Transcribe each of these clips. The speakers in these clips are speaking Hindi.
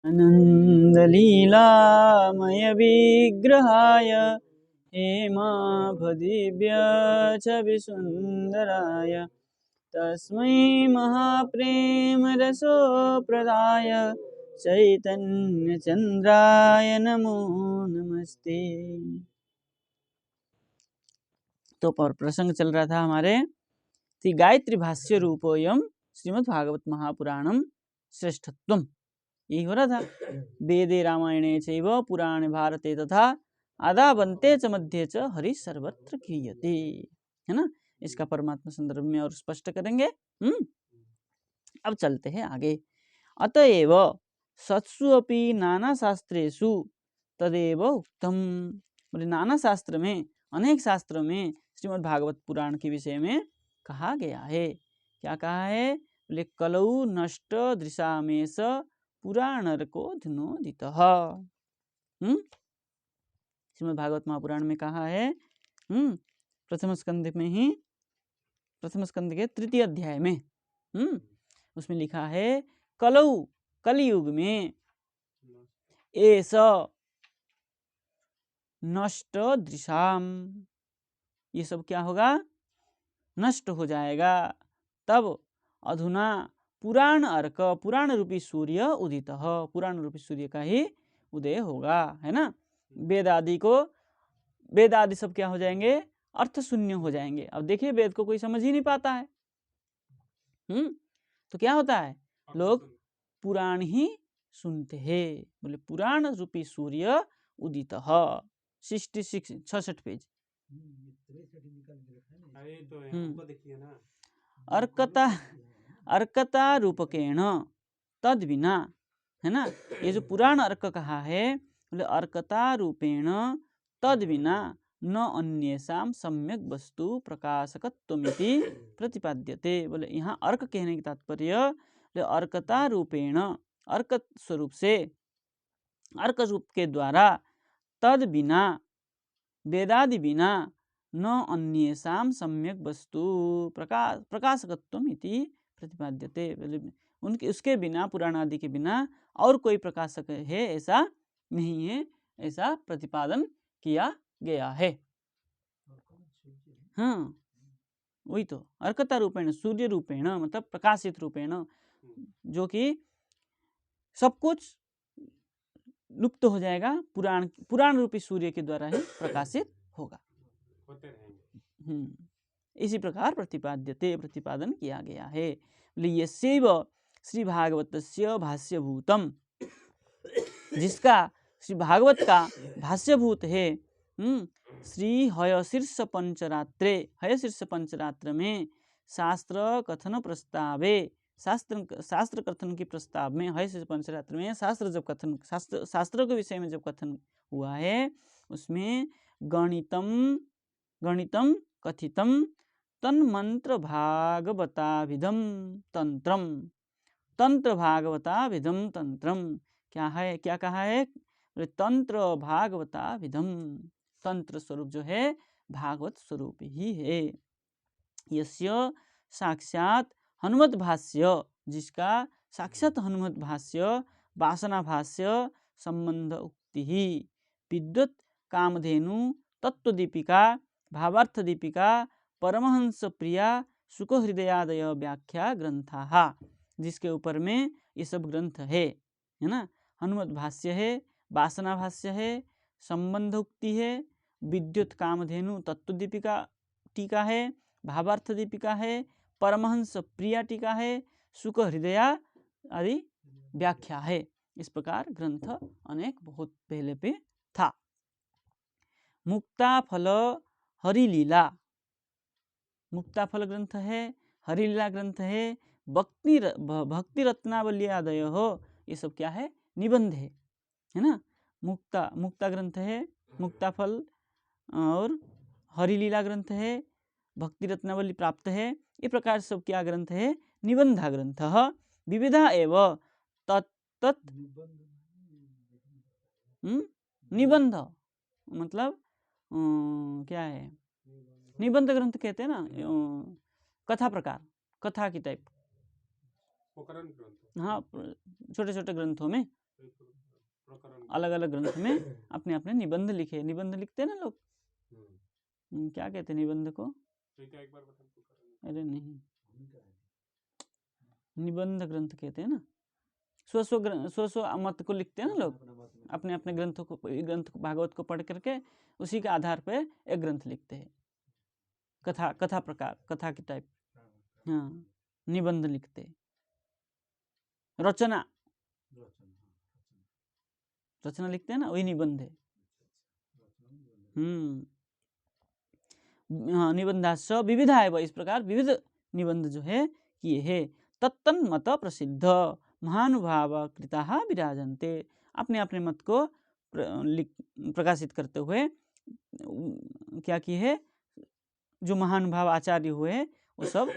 आनन्दलीलामय विग्रहाय हेमाभदिव्य च विसुन्दराय तस्मै महाप्रेमरसोप्रदाय चैतन्यचन्द्राय नमो नमस्ते। तो पर प्रसंग चल रहा था हमारे गायत्री भाष्य रूपोयम श्रीमद् भागवत महापुराणम श्रेष्ठत्वम, यही हो रहा था। वेदे रामायणे चैव पुराणे भारते तथा आदावन्ते च मध्ये च हरि सर्वत्र क्रियते, है ना। इसका परमात्मा संदर्भ में और स्पष्ट करेंगे। अब चलते हैं आगे। अतएव सत्सु अपि नाना शास्त्रेषु तदेव उक्तम, बोले नाना शास्त्र में, अनेक शास्त्रों में श्रीमद् भागवत पुराण के विषय में कहा गया है। क्या कहा है? बोले कलौ नष्ट दृशामेश पुराणर्को धुनोदितः। श्रीमद् भागवत महापुराण में कहा है, प्रथम स्कंद में ही, प्रथम स्कंद के 3 अध्याय में, उसमें लिखा है कलौ, कलयुग में, एस नष्ट दृशाम, ये सब क्या होगा? नष्ट हो जाएगा। तब अधुना पुराण अर्क, पुराण रूपी सूर्य उदित, पुराण रूपी सूर्य का ही उदय होगा, है ना। वेद आदि को, वेद आदि सब क्या हो जाएंगे? अर्थ शून्य हो जाएंगे। अब देखिए वेद को कोई समझ ही नहीं पाता है, तो क्या होता है? लोग पुराण ही सुनते हैं। बोले पुराण रूपी सूर्य उदित, 66 पेज। अर्कता, अर्कता रूपकेण तद बिना, है ना। ये जो पुराण अर्क कहा है, बोले अर्कता रूपेण तद बिना न अन्येषां सम्यक वस्तु प्रकाशकत्वमिति प्रतिपाद्यते। बोले यहाँ अर्क कहने की तात्पर्य अर्कता रूपेण, अर्क स्वरूप से, अर्क रूप के द्वारा, तद बिना, वेदादि बिना, न अन्येषां सम्यक वस्तु प्रकाशकत्वमिति प्रतिपाद्यते। उनके, उसके बिना, पुराण आदि के बिना और कोई प्रकाशक है ऐसा नहीं है, ऐसा प्रतिपादन किया गया है। हाँ वही तो, अर्कता रूपेण, सूर्य रूपेण मतलब प्रकाशित रूपेण, जो कि सब कुछ लुप्त हो जाएगा, पुराण, पुराण रूपी सूर्य के द्वारा ही प्रकाशित होगा। इसी प्रकार प्रतिपाद्यते, प्रतिपादन किया गया है। यस्यैव श्री भागवतस्य भाष्यभूतम, जिसका श्री भागवत का भाष्यभूत है, श्री हयशीर्ष पंचरात्रे, हयशीर्ष पंचरात्र में शास्त्र कथन प्रस्तावे, शास्त्र कथन के प्रस्ताव में, हयशीर्ष पंचरात्र में शास्त्र जब कथन, शास्त्रों के विषय में जब कथन हुआ है, उसमें गणितम कथितम तन्मंत्र भागवताभिधम तंत्रम, तंत्र भागवताभिधम तंत्रम, क्या है, क्या कहा है? तंत्र भागवताभिधम, तंत्र स्वरूप जो है भागवत स्वरूप ही है। यस्य साक्षात हनुमत भाष्य, जिसका साक्षात हनुमत भाष्य, वासना भाष्य, संबंध उक्ति ही, विद्युत कामधेनु, तत्व दीपिका, भावार्थ दीपिका, परमहंस प्रिया, सुख हृदयादय व्याख्या ग्रंथा, जिसके ऊपर में ये सब ग्रंथ है ना। हनुमत भाष्य है, वासना भाष्य है, संबंध उक्ति है, विद्युत कामधेनु तत्व दीपिका टीका है, भावार्थ दीपिका है, परमहंस प्रिया टीका है, सुख हृदया आदि व्याख्या है। इस प्रकार ग्रंथ अनेक बहुत पहले पे था। मुक्ता फल हरिलीला, मुक्ता फल ग्रंथ है, हरिलीला ग्रंथ है, भक्ति रत्नावली आदय हो, ये सब क्या है? निबंध है ना। मुक्ता ग्रंथ है, मुक्ता फल और हरिलीला ग्रंथ है, भक्ति रत्नावली प्राप्त है, ये प्रकार सब क्या ग्रंथ है? निबंधा ग्रंथ। विविधा एव तत् निबंध मतलब क्या है? निबंध ग्रंथ कहते हैं ना, कथा प्रकार, कथा की टाइप। हाँ, छोटे छोटे ग्रंथों में अलग अलग ग्रंथ में अपने अपने निबंध लिखे। निबंध लिखते हैं ना लोग, क्या कहते हैं निबंध को? अरे नहीं, निबंध ग्रंथ कहते हैं ना। स्व मत को लिखते हैं ना लोग, अपने अपने ग्रंथों को, भागवत को पढ़ करके उसी के आधार पे एक ग्रंथ लिखते हैं। कथा प्रकार, कथा की टाइप, हाँ, निबंध लिखते। रचना लिखते हैं ना, वही निबंध है। हाँ, निबंधाश्च विविधा है, इस प्रकार विविध निबंध जो है किए है। तत्तन्मत प्रसिद्ध महानुभाव कृता विराजन्ते, अपने अपने मत को प्रकाशित करते हुए क्या किए है, जो महानुभाव आचार्य हुए वो सब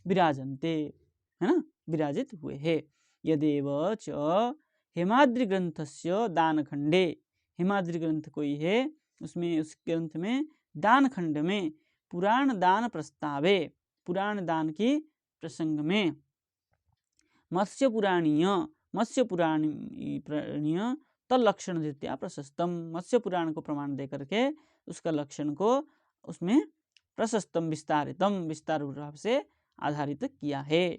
विराजन्ते, है ना, विराजित हुए है। यदेव च हेमाद्रि ग्रंथस्य दान खंडे, हेमाद्रि ग्रंथ कोई है, उसमें उस ग्रंथ में दान खंड में पुराण दान प्रस्तावे, पुराण दान की प्रसंग में मत्स्य पुराणीय तल्लक्षण दृत्या प्रशस्तम, मत्स्य पुराण को प्रमाण दे करके उसका लक्षण को उसमें प्रशस्तम विस्तार रूप से आधारित किया है।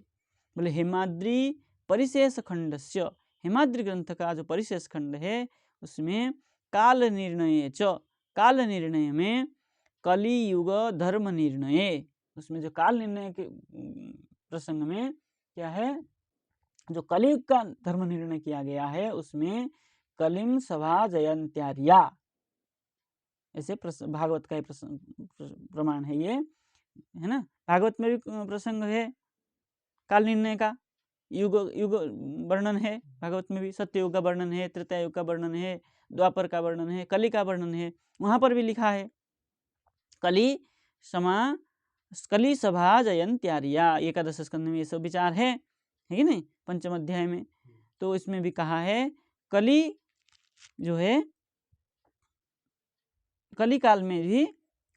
बोले हेमाद्रि परिशेष खंडस्य, हेमाद्रि ग्रंथ का जो परिशेष खंड है उसमें काल निर्णय में कलियुग धर्म निर्णय, उसमें जो काल निर्णय के प्रसंग में क्या है, जो कलियुग का धर्म निर्णय किया गया है उसमें कलिम सभा जयंत्यार्या, ऐसे भागवत का प्रमाण है ये, है ना। भागवत में भी प्रसंग है काल निर्णय का, युग वर्णन है भागवत में भी, सत्ययुग का वर्णन है, त्रेता युग का वर्णन है, द्वापर का वर्णन है, कली का वर्णन है। वहां पर भी लिखा है कली सभा जयंत्यार्या, एकादश स्कंद में ये सब विचार है कि नहीं, पंचम अध्याय में। तो इसमें भी कहा है कली जो है, कली काल में भी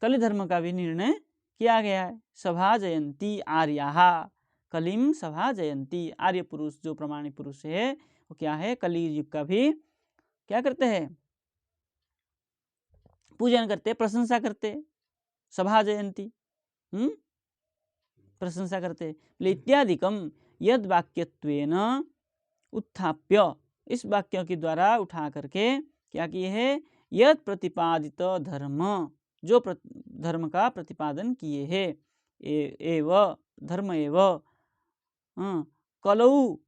कली धर्म का भी निर्णय किया गया है। सभा जयंती आर्या, कलिम सभा जयंती, आर्य पुरुष जो प्रमाणिक पुरुष है वो क्या है, कली युग का भी क्या करते हैं, पूजन करते, प्रशंसा करते, सभा जयंती, प्रशंसा करते। इत्यादिकम यद वाक्यत्वेन उत्थाप्य, इस वाक्य के द्वारा उठा करके क्या किए है, यद प्रतिपादित धर्म, जो धर्म का प्रतिपादन किए है, एव धर्म एव कलौ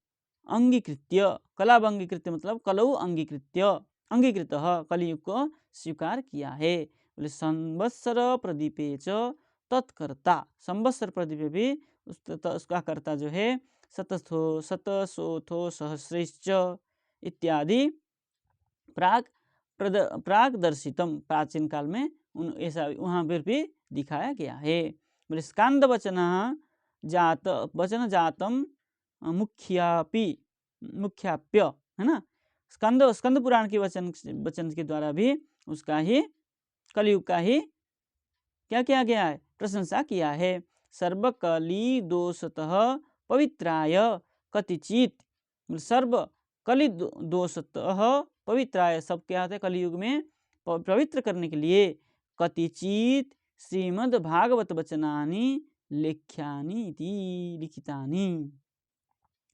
अंगीकृत्य, कलाव अंगीकृत्य मतलब कलौ अंगीकृत कलियुग को स्वीकार किया है। बोले संवत्सर प्रदीपे च तत्कर्ता, संवत्सर प्रदीप भी उसका कर्ता जो है शतसोथो सहस्रश्च इत्यादि प्राग दर्शितम, प्राचीन काल में ऐसा वहाँ पर भी दिखाया गया है। बोले स्कांद वचन जातम मुख्याप्य, है ना, स्कंद पुराण के वचन के द्वारा भी उसका ही कलियुग का ही क्या किया गया है, प्रशंसा किया है। सर्वकली दोषतः पवित्राय कतिचित, सर्व कली दोषतः पवित्राय, सब क्या होता है कलियुग में पवित्र करने के लिए, कतिचित श्रीमद् भागवत वचनानि लेख्यानि इति लिखितानि,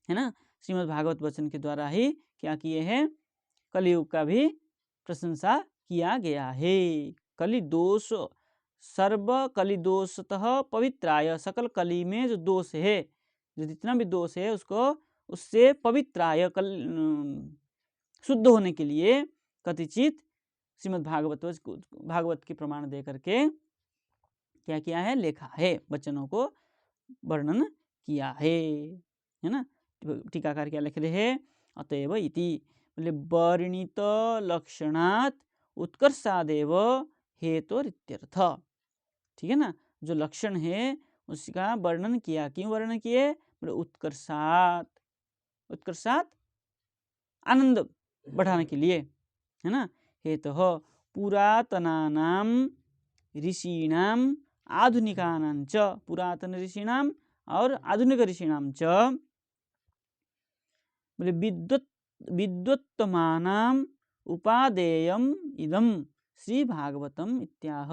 है ना, श्रीमद् भागवत वचन के द्वारा ही क्या किए हैं, कलियुग का भी प्रशंसा किया गया है। कली दोष, सर्व कली दोषतः पवित्राय, सकल कली में जो दोष है, जो जितना भी दोष है उसको उससे पवित्राय शुद्ध होने के लिए कतिचित श्रीमद् भागवत के प्रमाण दे करके क्या किया है, लेखा है, वचनों को वर्णन किया है ना। टीकाकार क्या लिख रहे हैं, अतएव इति, बोले वर्णित लक्षणात् उत्कर्षादेव हेतुरित्यर्थ, ठीक है ना, जो लक्षण है उसका वर्णन किया, क्यों वर्णन किए, बोले उत्कर्षात् आनंद बढ़ाने के लिए, है ना। हेतु पुरातनानाम ऋषीणाम आधुनिकानां च, पुरातन ऋषीणाम और आधुनिक ऋषीणाम च, बोले विद्वत्तमानाम उपादेयम इदम श्री भागवतम इत्याह।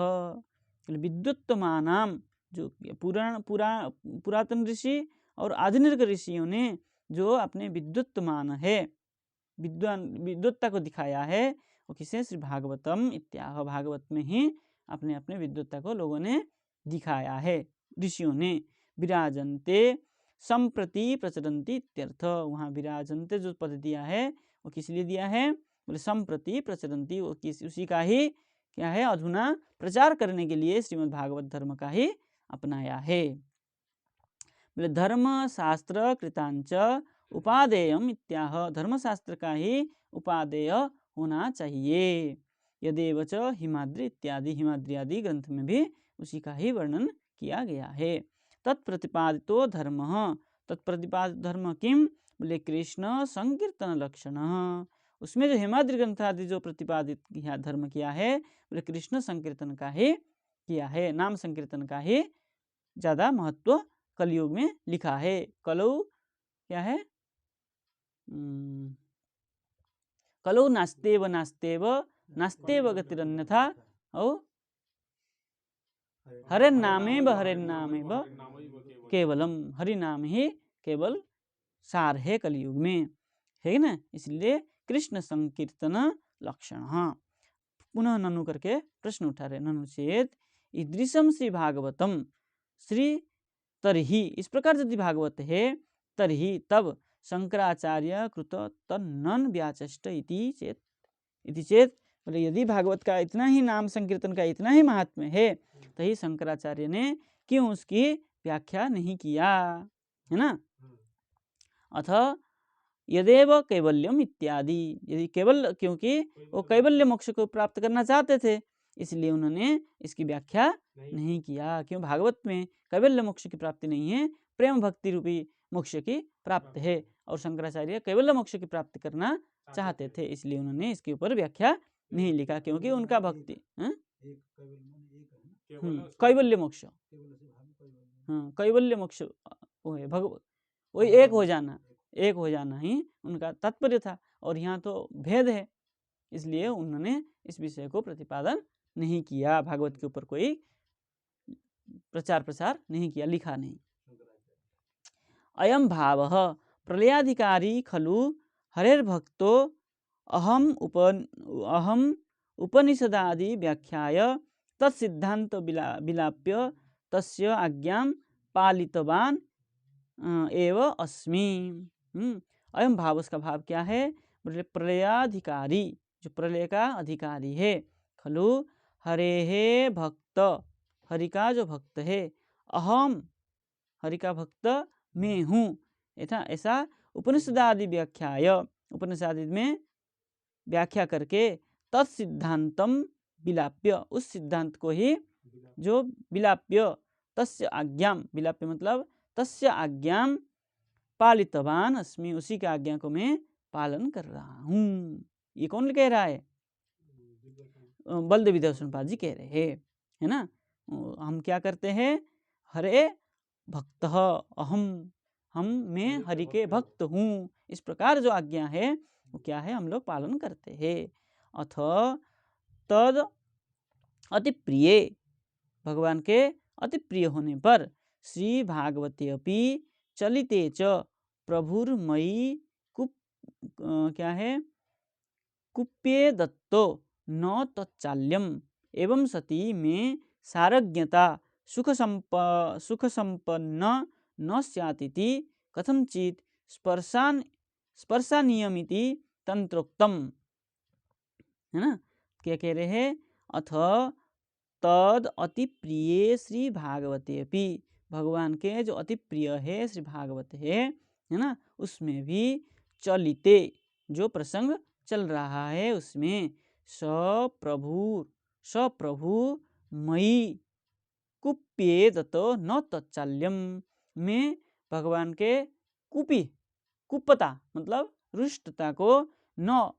विद्युत्तमानाम, जो पुरातन ऋषि और आधुनिक ऋषियों ने जो अपने विद्युत्तमान है, विद्वत्ता को दिखाया है, वो किसे? श्री भागवतम इत्याह। भागवत में ही अपने अपने विद्वत्ता को लोगों ने दिखाया है, ऋषियों ने। विराजन्ते संप्रति प्रचरन्ति इत्यर्थ। वहाँ विराजन्ते जो पद दिया है वो किस लिए दिया है? बोले संप्रति प्रचरन्ति, वो उसी का ही क्या है? अधुना प्रचार करने के लिए श्रीमद् भागवत धर्म का ही अपनाया है। बोले धर्म शास्त्र कृतांच उपादेयम इत्याह। धर्मशास्त्र का ही उपादेय होना चाहिए। यदेव च हिमाद्री इत्यादि, हिमाद्री आदि ग्रंथ में भी उसी का ही वर्णन किया गया है। तत्प्रतिपादितो धर्म, तत्प्रतिपादित धर्म किम? बोले कृष्ण संकीर्तन लक्षण। उसमें जो हिमाद्री ग्रंथ आदि जो प्रतिपादित धर्म किया है, बोले कृष्ण संकीर्तन का ही किया है। नाम संकीर्तन का ही ज़्यादा महत्व कलयुग में लिखा है। कलौ क्या है? कलौ नास्तेव नास्तेव नास्तेव गतिरन्यथा और हरे नामेव केवलम। हरि नाम ही केवल सार है कलयुग में, है ना। इसलिए कृष्ण संकीर्तन लक्षण। पुनः ननु करके प्रश्न उठा रहे। ननु चेत ईदृशम श्री भागवतम श्री तरही, इस प्रकार यदि भागवत है तरही तब शंकराचार्य कृत तन्नन व्याचष्ट इति चेत। बोले यदि भागवत का इतना ही नाम संकीर्तन का इतना ही महात्म्य है तो ही शंकराचार्य ने क्यों उसकी व्याख्या नहीं किया, है ना। अथ यदेव कैवल्यम इत्यादि, यदि केवल, क्योंकि वो कैवल्य मोक्ष को प्राप्त करना चाहते थे, इसलिए उन्होंने इसकी व्याख्या नहीं किया। क्यों? भागवत में कैवल्य मोक्ष की प्राप्ति नहीं है, प्रेम भक्ति रूपी मोक्ष की प्राप्ति है, और शंकराचार्य कैवल्य मोक्ष की प्राप्ति करना चाहते थे, इसलिए उन्होंने इसके ऊपर व्याख्या नहीं लिखा। क्योंकि उनका भक्ति कैवल्य मोक्ष, कैवल्य मोक्ष वो है भगवत, वही एक हो जाना ही उनका तात्पर्य था। और यहाँ तो भेद है, इसलिए उन्होंने इस विषय को प्रतिपादन नहीं किया। भागवत के ऊपर कोई प्रचार प्रसार नहीं किया, लिखा नहीं। अयम भाव प्रलयाधिकारी खलु हरेर्भक्तो अहम उपनिषदादि व्याख्याय तत्सिद्धांत विलाप्य तस्य आज्ञां पालितवान एव अस्मि। अयम भाव, उसका भाव क्या है? बोले प्रलयाधिकारी, जो प्रलय का अधिकारी है। खलु हरे हे भक्त, हरि का जो भक्त है। अहम, हरि का भक्त मैं हूँ। ऐसा उपनिषदादि व्याख्याय, उपनिषदादि में व्याख्या करके तत्सिद्धांतम विलाप्य, उस सिद्धांत को ही जो विलाप्य, तस्य आज्ञाम, विलाप्य मतलब तस्य आज्ञाम पालितवान अस्मि, उसी की आज्ञा को मैं पालन कर रहा हूँ। ये कौन कह रहा है? बलदेव विद्याभूषण जी कह रहे हैं, है ना। हम क्या करते हैं? हरे भक्त हम मैं हरि के भक्त हूँ, इस प्रकार जो आज्ञा है वो क्या है? हम लोग पालन करते हैं। अथ तद अति प्रिय, भगवान के अति प्रिय होने पर श्री भागवते अपि चलिते च प्रभुर्मयी क्या है? कुप्ये दत्तो न तच्चाल्यम एवं सती में सारज्ञता सुख संपन्न न स्यातिति कथंचित स्पर्शानियमिति तंत्रोक्तम, है ना। क्या कह रहे हैं? अथ तद अति प्रिय श्री भागवते अपि, भगवान के जो अति प्रिय है श्री भागवत है ना, उसमें भी चलिते, जो प्रसंग चल रहा है उसमें सप्रभु मयि कुप्येदत न तच्चाल्यम, में भगवान के कुपता मतलब रुष्टता को, न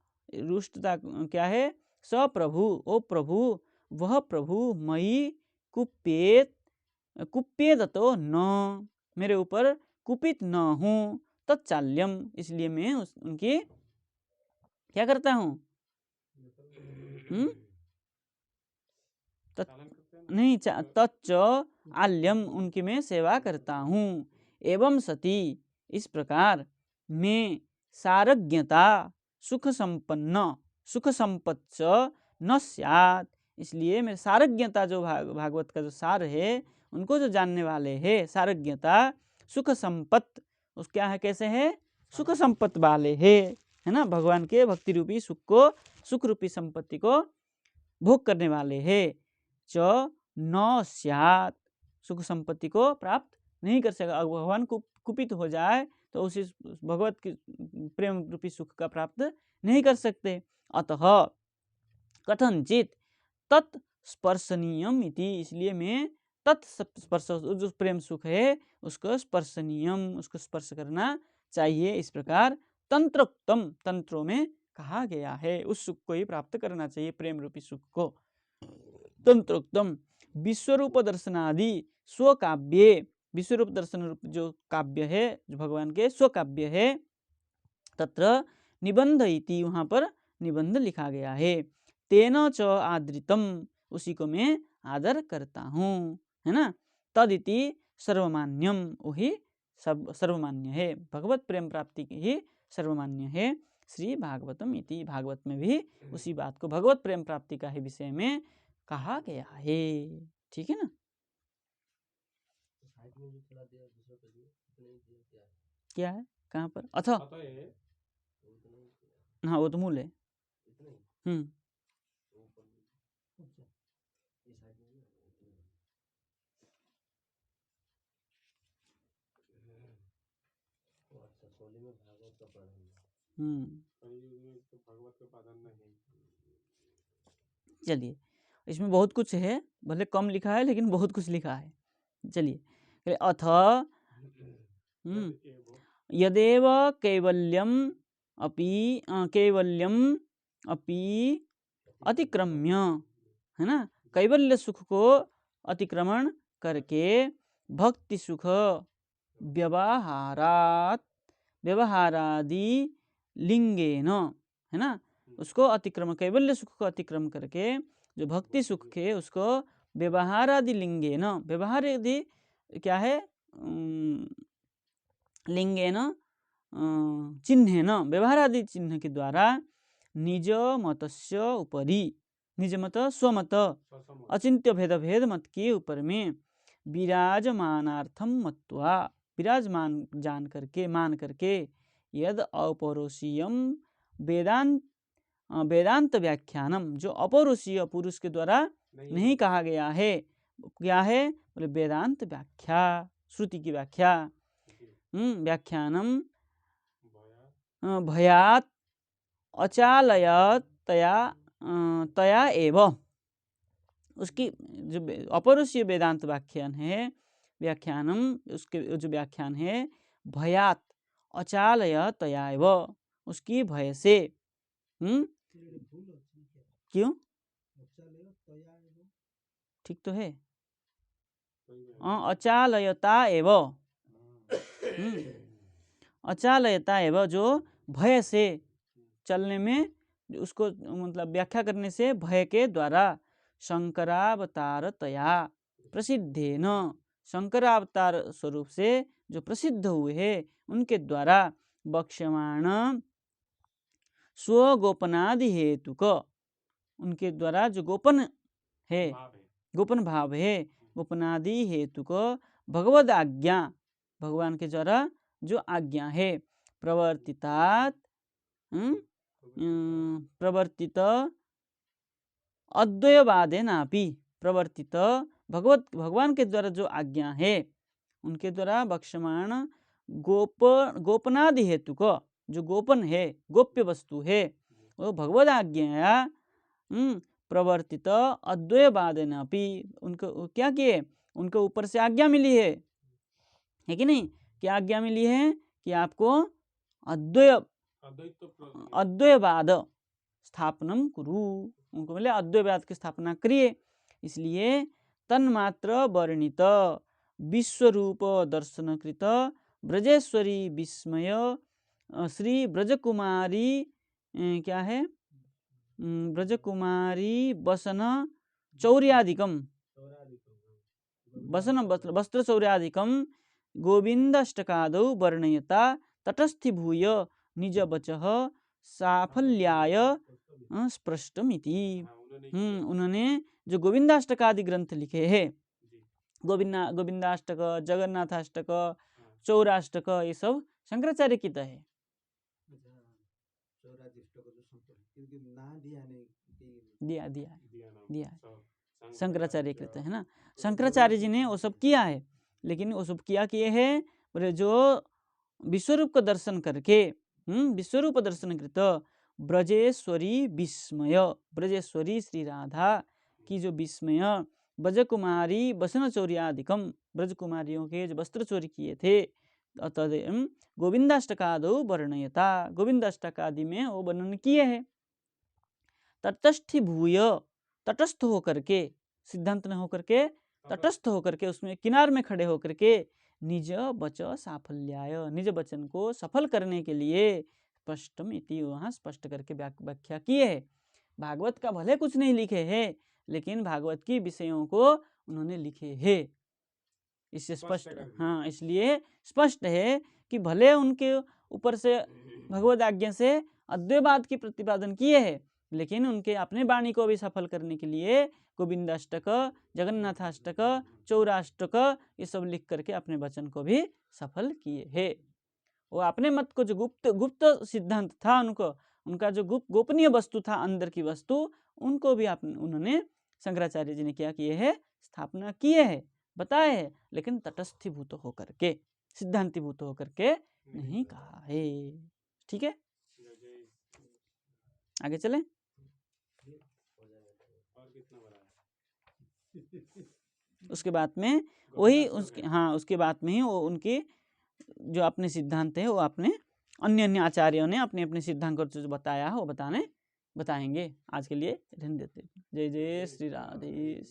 रुष्टता क्या है? सप्रभु, ओ प्रभु, वह प्रभु मयि कुप्येदतो न, मेरे ऊपर कुपित न हूँ, तत्चाल्यम, इसलिए मैं उनकी क्या करता हूँ? नहीं, तच्च आल्यम, उनकी मैं सेवा करता हूँ। एवं सती, इस प्रकार मैं सारज्ञता सुख संपन्न सुख संपत्च न स्यात्, इसलिए मेरे सारज्ञता जो भागवत का जो सार है उनको जो जानने वाले हैं, सारज्ञता सुख संपत्त, उस क्या है, कैसे है, सुख संपत्त वाले है ना, भगवान के भक्ति रूपी सुख रूपी संपत्ति को भोग करने वाले हैं। च न स्यात्, सुख संपत्ति को प्राप्त नहीं कर सकेगा। अगर भगवान को कुपित हो जाए तो उसी भगवत की प्रेम रूपी सुख का प्राप्त नहीं कर सकते। अतः कथनचित तत्स्पर्शनीयम इति, इसलिए मैं तत्स्पर्श, जो प्रेम सुख है उसको स्पर्शनीयम, उसको स्पर्श करना चाहिए, इस प्रकार तंत्रोक्तम, तंत्रों में कहा गया है। उस सुख को ही प्राप्त करना चाहिए, प्रेम रूपी सुख को। तंत्रोक्तम विश्वरूप दर्शनादि स्वकाव्ये, विश्वरूप दर्शन रूप जो काव्य है, जो भगवान के स्वकाव्य है, तत्र निबंध इति, वहाँ पर निबंध लिखा गया है। तेन च आदृतम, उसी को मैं आदर करता हूँ, है ना। तदिति सर्वमान्यम, वही सब सर्वमान्य है, भगवत प्रेम प्राप्ति की ही सर्वमान्य है। श्री भागवतम इति, भागवत में भी उसी बात को भगवत प्रेम प्राप्ति का ही विषय में कहा गया है। ठीक है ना। क्या है, कहाँ पर, अथा, हाँ वो तो मूल है। चलिए, इसमें बहुत कुछ है, भले कम लिखा है लेकिन बहुत कुछ लिखा है। चलिए, अथ यदेव कैवल्यम अपि अतिक्रम्य, है ना, कैवल्य सुख को अतिक्रमण करके भक्ति सुख व्यवहारादि लिंगेन, है ना, उसको अतिक्रमण, कैवल्य सुख को अतिक्रमण करके जो भक्ति सुख है उसको व्यवहारादि लिंगेन, व्यवहार आदि क्या है, लिंगेन चिन्हेन, व्यवहार आदि चिन्ह के द्वारा निज मतस्य उपरि, निज मत स्वमत अचिंत्य भेद मत के ऊपर में विराजमानार्थम मत्वा, विराजमान जान करके, मान करके, यद अपौरुषीयम वेदांत व्याख्यानम, जो अपौरुषीय पुरुष के द्वारा नहीं कहा गया है, क्या है, बोले वेदांत व्याख्या, श्रुति की व्याख्या, व्याख्यानम भयात अचालयत तया एव, उसकी जो अपौरुषीय वेदांत व्याख्यान है, व्याख्यानम, उसके जो व्याख्यान है, भयात अचालयत तया एव, उसकी भय से, क्यों, ठीक तो है, अचालयता एव, अचालयता एव, जो भय से, चलने में उसको मतलब व्याख्या करने से, भय के द्वारा, शंकरावतारतया प्रसिद्धेन, शंकरावतार स्वरूप से जो प्रसिद्ध हुए हैं उनके द्वारा, बक्ष्यमाण स्वगोपनादि हेतुक, उनके द्वारा जो गोपन है, गोपन भाव है, गोपनादि हेतुक भगवद आज्ञा, भगवान के द्वारा जो आज्ञा है, प्रवर्तितात प्रवर्तित अद्वयवादेनापि, प्रवर्तित भगवान के द्वारा जो आज्ञा है उनके द्वारा बक्ष्यमाण गोपनादि हेतु को, जो गोपन है, गोप्य वस्तु है, वो भगवद आज्ञा प्रवर्तित अद्वयवादेनापि, उनको क्या किए, उनको ऊपर से आज्ञा मिली है कि नहीं, क्या आज्ञा मिली है कि आपको अद्वयवाद स्थापनम कुरु, उनको बोले अद्वयवाद की स्थापना करिए। इसलिए तन्मात्र वर्णित विश्वरूप दर्शनकृत ब्रजेश्वरी विस्मय श्री ब्रजकुमारी क्या है, ब्रजकुमारी वसन चौर्यादिकम वसन वस्त्र चौर्यादिकम गोविंदाष्टकादौ वर्णयता तटस्थीभूय निज वचः साफल्याय स्पष्टमिति। उन्होंने जो गोविंदाष्टकादि ग्रंथ लिखे हैं, गोविंदाष्टक, जगन्नाथाष्टक, चौराष्टक, ये सब शंकराचार्य की है। दिया दिया दिया शंकराचार्य कृत है ना। शंकराचार्य जी ने वो सब किया है, लेकिन वो सब किए हैं बोले जो विश्वरूप का दर्शन करके, विश्वरूप दर्शन कृत ब्रजेश्वरी विस्मय, ब्रजेश्वरी श्री राधा की जो विस्मय, ब्रजकुमारी वसन चौर्यादिकम, ब्रजकुमारियों के जो वस्त्र चोरी किए थे, गोविंदाष्टकादौ वर्णयता, गोविंदाष्टकादि में वो वर्णन किए हैं। तटस्थीभूय, तटस्थ होकर के, सिद्धांत न होकर के तटस्थ होकर के, उसमें किनार में खड़े होकर के निज वच साफल्याय, निज वचन को सफल करने के लिए स्पष्टम इति, वहाँ स्पष्ट करके व्याख्या किए है। भागवत का भले कुछ नहीं लिखे हैं, लेकिन भागवत की विषयों को उन्होंने लिखे हैं। इससे स्पष्ट, हाँ, इसलिए स्पष्ट है कि भले उनके ऊपर से भगवत आज्ञा से अद्वैतवाद की प्रतिपादन किए हैं, लेकिन उनके अपने वाणी को भी सफल करने के लिए गोविंदाष्टक, जगन्नाथाष्टक, चौराष्टक, ये सब लिख करके अपने वचन को भी सफल किए हैं। वो अपने मत को जो गुप्त सिद्धांत था, उनका जो गोपनीय वस्तु था, अंदर की वस्तु, उनको भी उन्होंने शंकराचार्य जी ने क्या किए है, स्थापना किए है, बताए है, लेकिन तटस्थीभूत होकर के, सिद्धांतीभूत होकर के नहीं कहा है। ठीक है, आगे चले। उसके बाद में वही उसके बाद में ही वो उनके जो अपने सिद्धांत है, वो अपने अन्य आचार्यों ने अपने अपने सिद्धांत को जो बताया है वो बताएंगे। आज के लिए रहने देते। जय जय श्री राधे।